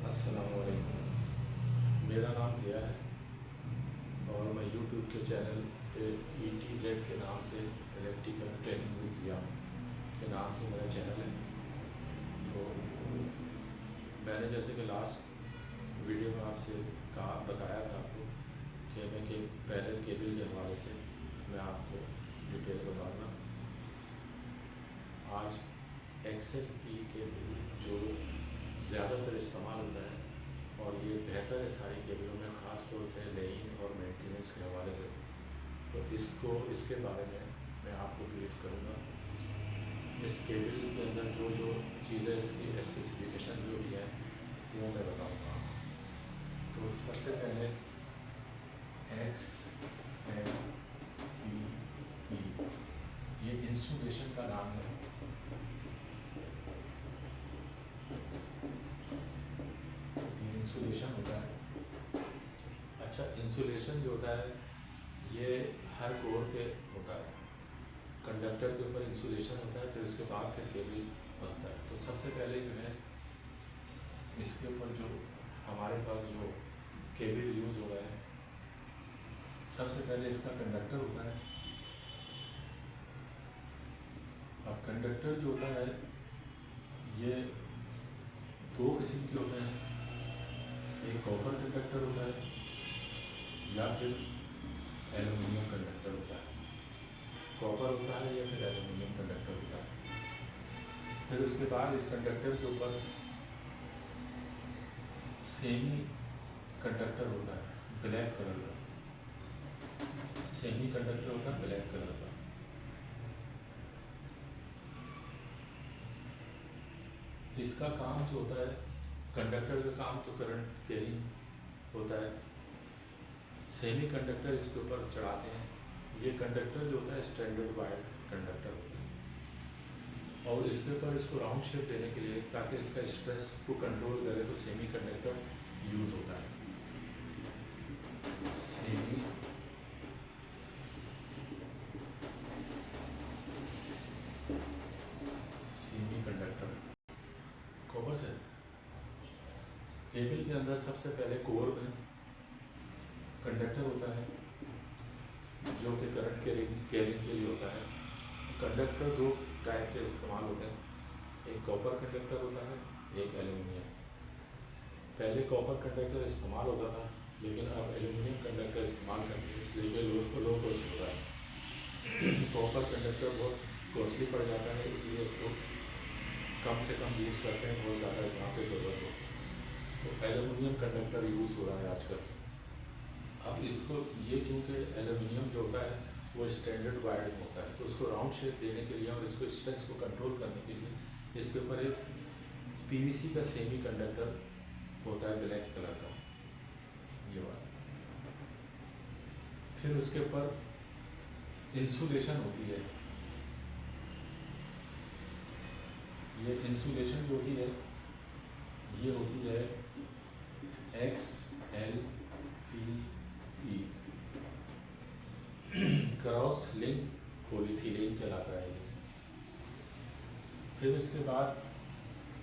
अस्सलामुअलैकुम। मेरा नाम ज़िया है और मैं यूट्यूब के चैनल पे ETZ के नाम से इलेक्ट्रिकल ट्रेनिंग विद ज़िया के नाम से मेरा चैनल है। तो मैंने जैसे कि लास्ट वीडियो में आपसे बताया था आपको कि मैं पहले केबल के हवाले से मैं आपको डिटेल बताऊँगा। आज XLP केबल जो ज़्यादातर इस्तेमाल होता है और ये बेहतर है सारी केबलों में, ख़ास तौर से लेइन और मेंटेनेंस के हवाले से। तो इसके बारे में मैं आपको ब्रीफ करूँगा। इस केबल के अंदर जो जो चीज़ें, इसकी स्पेसिफिकेशन जो भी है वो मैं बताऊँगा आपको। तो सबसे पहले XLPE ये इंसुलेशन का नाम है। इंसुलेशन होता है। अच्छा, इंसुलेशन जो होता है ये हर कोर पे होता है। कंडक्टर के ऊपर इंसुलेशन होता है, फिर उसके बाद फिर केबल बनता है। तो सबसे पहले जो है इसके ऊपर जो हमारे पास जो केबल यूज़ हो रहा है, सबसे पहले इसका कंडक्टर होता है। अब कंडक्टर जो होता है ये दो किस्म के होते हैं। एक कॉपर कंडक्टर होता है या फिर एल्युमिनियम कंडक्टर होता है। कॉपर होता है या फिर एल्युमिनियम कंडक्टर होता है। फिर उसके बाद इस कंडक्टर के ऊपर सेमी कंडक्टर होता है ब्लैक कलर का। सेमी कंडक्टर होता है ब्लैक कलर का। इसका काम जो होता है, कंडक्टर का काम तो करंट कैरिंग होता है। सेमी कंडक्टर इसके ऊपर चढ़ाते हैं। ये कंडक्टर जो होता है स्टैंडर्ड वायर कंडक्टर होता है और इसके ऊपर इसको राउंड शेप देने के लिए, ताकि इसका स्ट्रेस को कंट्रोल करे, तो सेमी कंडक्टर यूज़ होता है। सेमी कंडक्टर कॉपर से। केबल के अंदर सबसे पहले कोर में कंडक्टर होता है जो कि करंट कैरिंग के लिए होता है। कंडक्टर दो टाइप के इस्तेमाल होते हैं, एक कॉपर कंडक्टर होता है, एक एल्युमिनियम। पहले कॉपर कंडक्टर इस्तेमाल होता था, लेकिन अब एल्युमिनियम कंडक्टर इस्तेमाल करते हैं, इसलिए लो कॉस्ट हो रहा है। कॉपर कंडक्टर बहुत कॉस्टली पड़ जाता है, इसलिए उसको कम से कम यूज़ करते हैं, बहुत ज़्यादा जहाँ पे ज़रूरत हो। तो एल्युमिनियम कंडक्टर यूज़ हो रहा है आजकल। अब इसको ये, क्योंकि एल्युमिनियम जो होता है वो स्टैंडर्ड वायर्ड होता है, तो उसको राउंड शेप देने के लिए और इसको स्ट्रेस को कंट्रोल करने के लिए इसके ऊपर एक PVC का सेमी कंडक्टर होता है ब्लैक कलर का, ये वाला। फिर उसके ऊपर इंसुलेशन होती है। ये इंसुलेशन जो होती है ये होती है XLPE, क्रॉस लिंक पॉलीथिलीन कहलाता है ये। फिर इसके बाद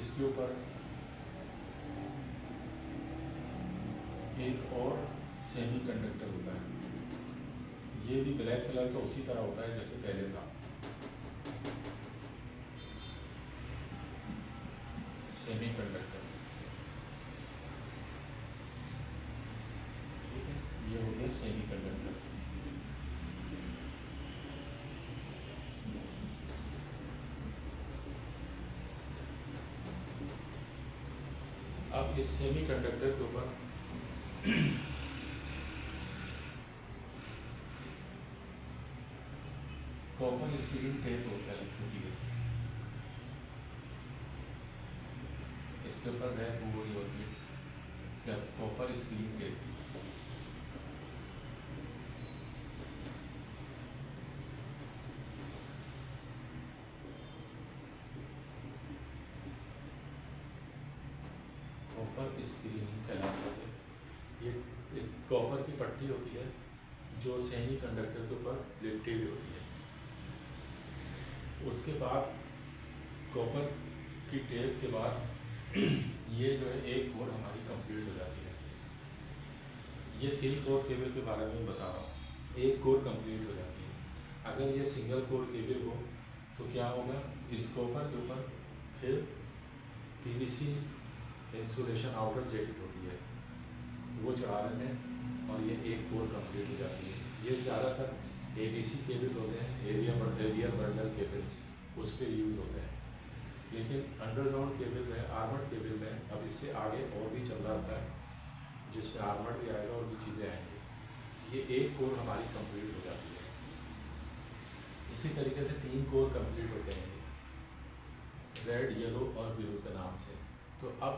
इसके ऊपर एक और सेमी कंडक्टर होता है। ये भी ब्लैक कलर का उसी तरह होता है जैसे पहले था। सेमी कंडक्टर, ठीक है, ये हो गया सेमी कंडक्टर। अब इस सेमी कंडक्टर के ऊपर कॉपर स्क्रीन टेप होती है। इसके ऊपर रैप हुई होती है क्या, copper screen tape. Copper screening कहलाता है। ये एक कॉपर की पट्टी होती है जो सेमी कंडक्टर के ऊपर लिपटी हुई होती है। उसके बाद कॉपर की टेप के बाद ये जो है एक कोर हमारी कंप्लीट हो जाती है। ये 3 कोर केबल के बारे में बता रहा हूँ। एक कोर कंप्लीट हो जाती है। अगर ये सिंगल कोर केबल हो तो क्या होगा, इस कॉपर के ऊपर फिर पीवीसी इंसुलेशन आउटर जैकेट होती है, वो चढ़ा लेते हैं और ये एक कोर कंप्लीट हो जाती है। ये ज़्यादातर एबीसी केबल होते हैं, एरिया बंडल केबल, उस पर यूज़ होते हैं। लेकिन अंडरग्राउंड केबल में, आर्मर्ड केबल में अब इससे आगे और भी चल रहा होता है, जिसमें आर्मर्ड भी आएगा और भी चीज़ें आएंगी। ये एक कोर हमारी कंप्लीट हो जाती है। इसी तरीके से 3 कोर कंप्लीट होते हैं, रेड, येलो और ब्लू के नाम से। तो अब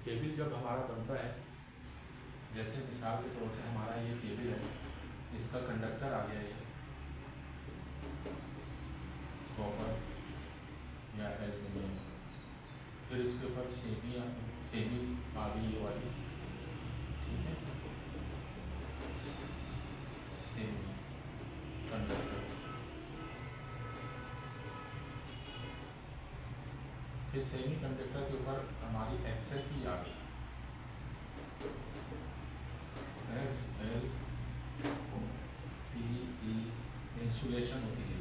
केबल जब हमारा बनता है, जैसे मिसाल के तौर से हमारा ये केबल है, इसका कंडक्टर आ गया, ये कॉपर या एल्यूमिनियम, फिर इसके ऊपर सेमी आ गई ये वाली, ठीक है, सेमी कंडक्टर। फिर सेमी कंडक्टर के ऊपर हमारी XLP आ गई, XLPE इंसुलेशन होती है,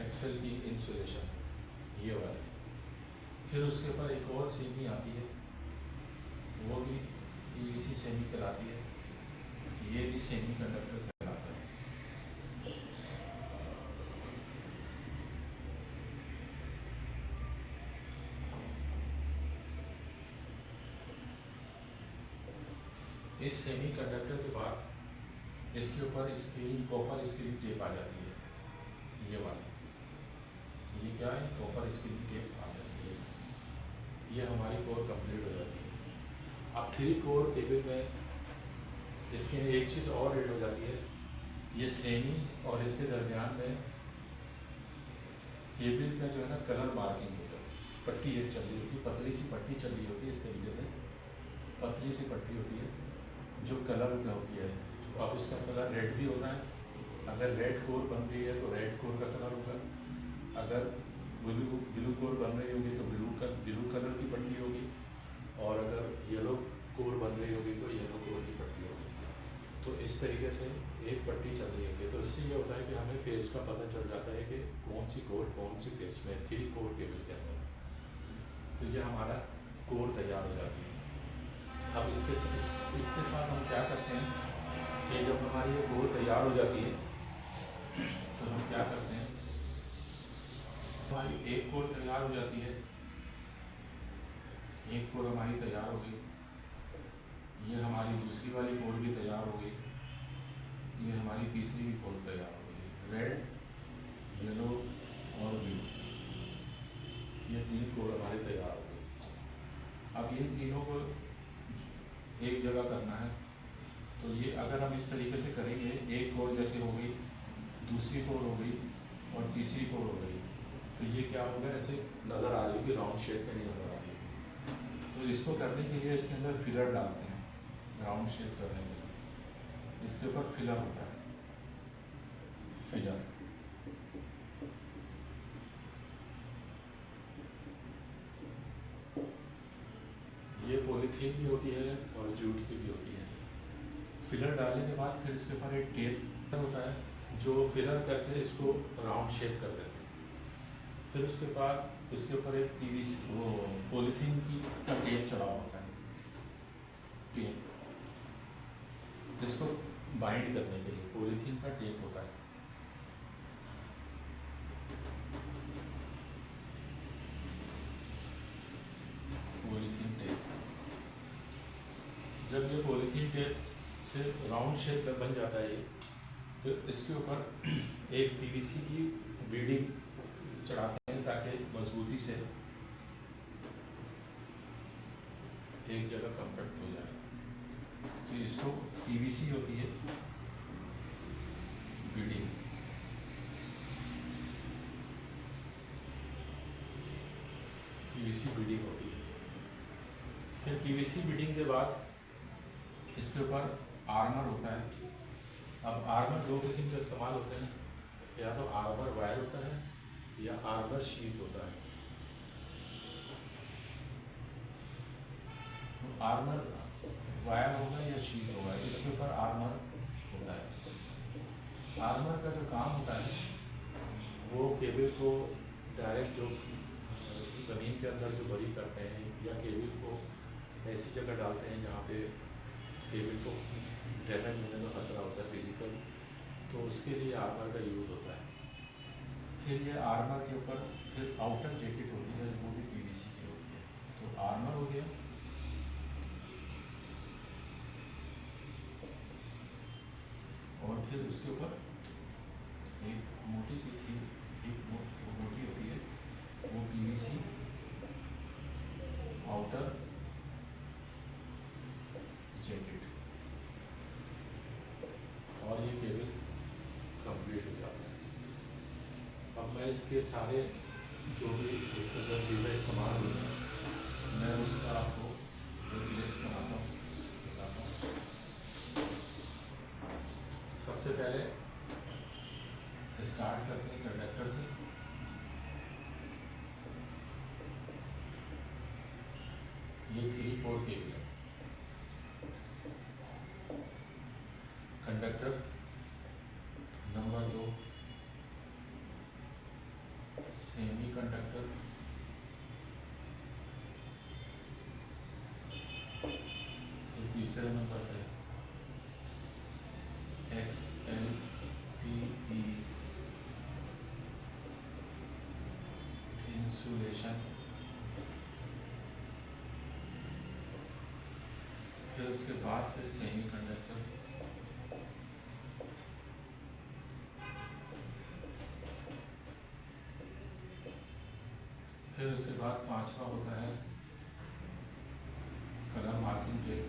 XLP इंसुलेशन ये वाली। फिर उसके ऊपर एक और सेमी आती है, वो भी PVC सेमी कहलाती है, ये भी सेमी कंडक्टर कहलाता है। इस सेमी कंडक्टर के बाद इसके ऊपर स्क्रीन, कॉपर स्क्रीन टेप आ जाती है, ये वाली। ये क्या है, कॉपर स्क्रीन टेप आ जाती है। ये हमारी कोर कंप्लीट हो जाती है। अब 3 कोर केबल में इसके एक चीज़ और ऐड हो जाती है, ये सेमी और इसके दरमियान में केबल का जो है ना कलर मार्किंग होता है। पट्टी एक चल रही होती है, पतली सी पट्टी चल रही होती है, इस तरीके से पतली सी पट्टी होती है जो कलर में होती है। तो अब इसका कलर रेड भी होता है। अगर रेड कोर बन रही है तो रेड कोर का कलर होगा, अगर ब्लू कोर बन रही होगी तो ब्लू कलर की पट्टी होगी, और अगर येलो कोर बन रही होगी तो येलो कोर की पट्टी होगी। तो इस तरीके से एक पट्टी चल रही होती है। तो इससे ये होता है कि हमें फेस का पता चल जाता है कि कौन सी कोर कौन सी फेस में, 3 कोर केबल के अंदर। तो ये हमारा कोर तैयार हो जाती है। अब इसके साथ हम क्या करते हैं कि जब हमारी ये कोर तैयार हो जाती है तो हम क्या करते हैं, हमारी एक कोर तैयार हो जाती है, एक कोर हमारी तैयार हो गई, ये हमारी दूसरी वाली कोर भी तैयार हो गई, ये हमारी तीसरी भी कोर तैयार हो गई। रेड, येलो और ब्लू, ये 3 कोर हमारी तैयार हो गई। अब इन तीनों को एक जगह करना है, तो ये अगर हम इस तरीके से करेंगे, एक कोर जैसे हो गई, दूसरी कोर हो गई और तीसरी कोर हो गई, तो ये क्या होगा, ऐसे नज़र आ रही होगी, राउंड शेप में नहीं नज़र आ रही। तो इसको करने के लिए इसके अंदर फिलर डालते हैं, राउंड शेप करने के लिए इसके ऊपर फिलर होता है, फिलर। ये पॉलीथीन भी होती है और जूट की भी होती है। फिलर डालने के बाद फिर इसके ऊपर एक टेप होता है जो फिलर करके इसको राउंड शेप कर देते हैं। फिर उसके बाद इसके ऊपर एक पीवीसी वो पॉलीथीन की का टेप चढ़ा होता है, टेप, इसको बाइंड करने के लिए पॉलीथीन का टेप होता है। पॉलीथीन टेप, जब ये पॉलीथीन टेप से राउंड शेप में बन जाता है, तो इसके ऊपर एक पीवीसी की बीडिंग चढ़ाते हैं ताकि मजबूती से एक जगह कम्फर्ट हो जाए। तो इसको पीवीसी होती है बीडिंग, पीवीसी बीडिंग होती है। फिर पीवीसी बीडिंग के बाद इसके ऊपर आर्मर होता है। अब आर्मर 2 किस्म के इस्तेमाल होते हैं, या तो आर्मर वायर होता है या आर्मर शीट होता है। तो आर्मर वायर होगा या शीट होगा, इसके ऊपर आर्मर होता है। आर्मर का जो काम होता है वो केबल को डायरेक्ट जो ज़मीन के अंदर जो बरी करते हैं या केबल को ऐसी जगह डालते हैं जहाँ पे केबल को डैमेज होने का खतरा होता है फिजिकल, तो उसके लिए आर्मर का यूज़ होता है। फिर ये आर्मर के ऊपर फिर आउटर जैकेट होती है, वो भी पीवीसी की होती है। तो आर्मर हो गया, और फिर उसके ऊपर एक मोटी सी मोटी होती है, वो पीवीसी आउटर जैकेट, और ये केबल कंप्लीट हो जाता है। अब मैं इसके सारे जो भी इसके अंदर चीज़ें इस्तेमाल हुई हैं, मैं उसका आपको एक लिस्ट बनाता हूँ, बताता हूँ। सबसे पहले स्टार्ट करते हैं कंडक्टर से। ये 3-4 केबल है। कंडक्टर नंबर 2 सेमी कंडक्टर, तीसरे नंबर पे XLPE इंसुलेशन, फिर उसके बाद फिर सेमी कंडक्टर, फिर उसके बाद 5वां होता है कलर मार्किंग टेप,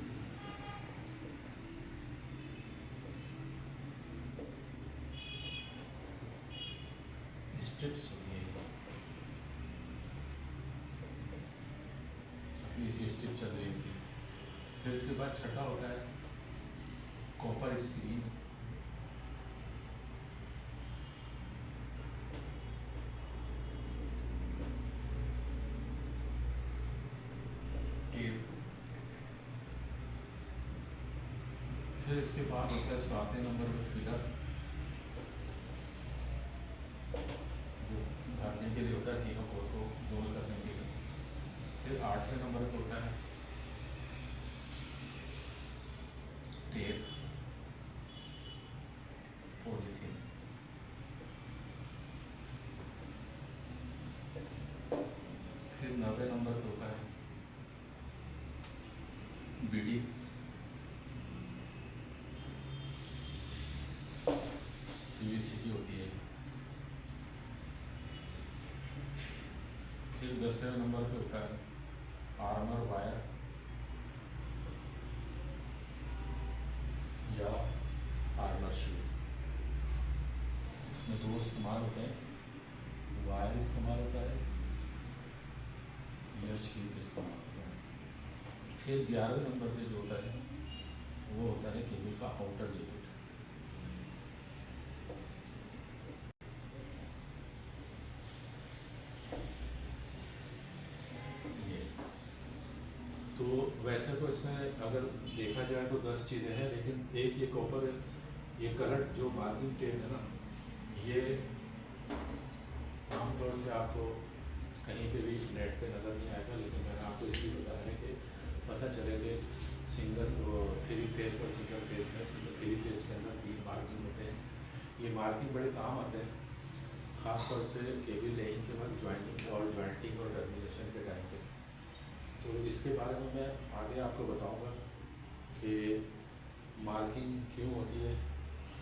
स्ट्रिप्स होती है, अपनी सी स्ट्रिप चल रही होती है। फिर उसके बाद छठा होता है कॉपर स्क्रीन, टेप, फिर इसके बाद होता है 7वें नंबर पे फिलर, जो भरने के लिए होता है तीनों कोर को गोल करने के लिए। फिर 8वें नंबर पे होता है टेप, पॉलीथीन। फिर 9वें नंबर पे होता है बीडी, पीवीसी की होती है। फिर 10वें नंबर पे होता है आर्मर वायर या आर्मर शीट। इसमें 2 इस्तेमाल होते हैं, वायर इस्तेमाल होता है या शीट इस्तेमाल होता है। फिर 11वें नंबर पे जो होता है वो होता है केबल का आउटर जैकेट। ये तो वैसे तो इसमें अगर देखा जाए तो 10 चीज़ें हैं, लेकिन एक ये कॉपर, ये करंट जो मार्किंग टेप है ना, ये आमतौर से आपको कहीं पे भी नेट पे नज़र नहीं आएगा, लेकिन मैंने आपको इसलिए बताया है कि पता चले कि सिंगल 3 फेस और सिंगल फेस में, सिंगल 3 फेस के अंदर 3 मार्किंग होते हैं। ये मार्किंग बड़े काम आते हैं, ख़ासतौर से केबल लेइंग के बाद ज्वाइंटिंग और टर्मिनेशन के टाइम पे। तो इसके बारे में मैं आगे आपको बताऊंगा कि मार्किंग क्यों होती है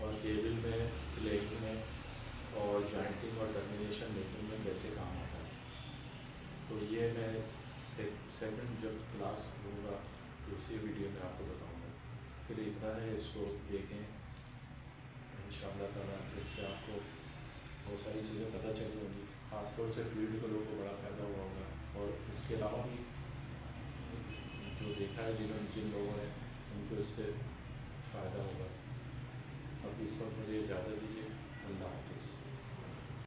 और केबल में लेइंग में और जॉइंटिंग और टर्मिनेशन मेकिंग में कैसे काम आता है। तो ये मैं सेकंड जब क्लास लूँगा तो उसी वीडियो में आपको बताऊंगा। फिर इतना है, इसको देखें इंशाअल्लाह ताला, इससे आपको बहुत सारी चीज़ें पता चली होंगी, ख़ासतौर से फील्ड के लोगों को बड़ा फ़ायदा हुआ होगा। और इसके अलावा भी जो देखा है जिन लोगों ने, उनको इससे फ़ायदा होगा। अब इस वक्त मुझे इजाज़त दीजिए, अल्लाह हाफ़िज़।